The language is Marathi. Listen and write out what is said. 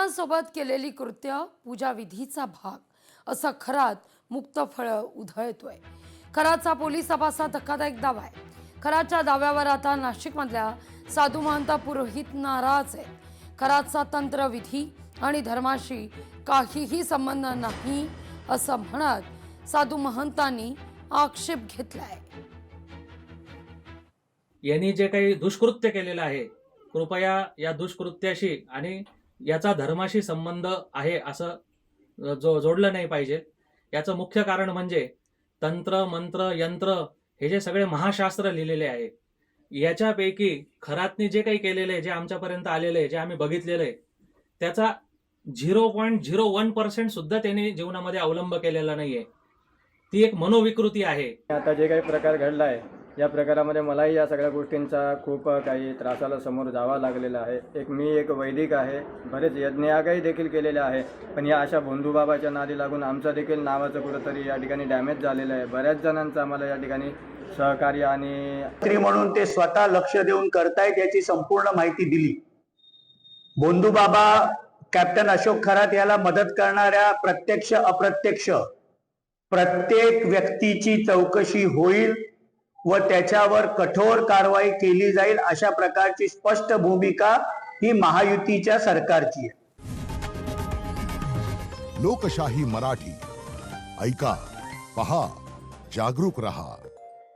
खरासोबत केलेली कृत्य पूजा विधीचा भाग असं खरात मुक्त फळ उधळतोय। खराचा पोलीस तपासात धक्कादायक दावा आहे। खराच्या दाव्यावर आता नाशिकमधल्या साधू महंत पुरोहित नाराज आहेत। खराचा तंत्रविधी आणि धर्माशी काहीही संबंध नाही असं म्हणत साधू महंतांनी आक्षेप घेतलाय। यांनी जे काही दुष्कृत्य केलेलं आहे, कृपया या दुष्कृत्याशी आणि याचा धर्माशी संबंध आहे असं जोडलं नाही पाहिजे। याचं मुख्य कारण म्हणजे तंत्र मंत्र यंत्र हे जे सगळे महाशास्त्र लिहिलेले आहे, याच्यापैकी खरातनी जे काही केलेलं आहे, जे आमच्यापर्यंत आलेलं आहे, जे आम्ही बघितलेलं आहे, त्याचा 0.01% सुद्धा त्यांनी जीवनामध्ये अवलंब केलेला नाहीये। ती एक मनोविकृती आहे। आता जे काही प्रकार घडला आहे, या प्रकारामध्ये मलाही या सगळ्या गोष्टींचा खूप काही त्रासाला समोर जावं लागलेलं आहे। मी एक वैदिक आहे, बरेच यज्ञयागही देखील केलेले आहे, पण या अशा भोंदूबाबाच्या नादी लागून आमचं देखील नावाचं कुठंतरी या ठिकाणी डॅमेज झालेलं आहे। बऱ्याच जणांचं आम्हाला या ठिकाणी सहकार्य आणि स्त्री म्हणून ते स्वतः लक्ष देऊन करतायत याची संपूर्ण माहिती दिली। भोंदूबाबा कॅप्टन अशोक खरात याला मदत करणाऱ्या प्रत्यक्ष अप्रत्यक्ष प्रत्येक व्यक्तीची चौकशी होईल व त्याच्यावर कठोर कारवाई केली जाईल, अशा प्रकारची स्पष्ट भूमिका ही महायुतीच्या सरकारची आहे। लोकशाही मराठी ऐका, पहा, जागरूक रहा।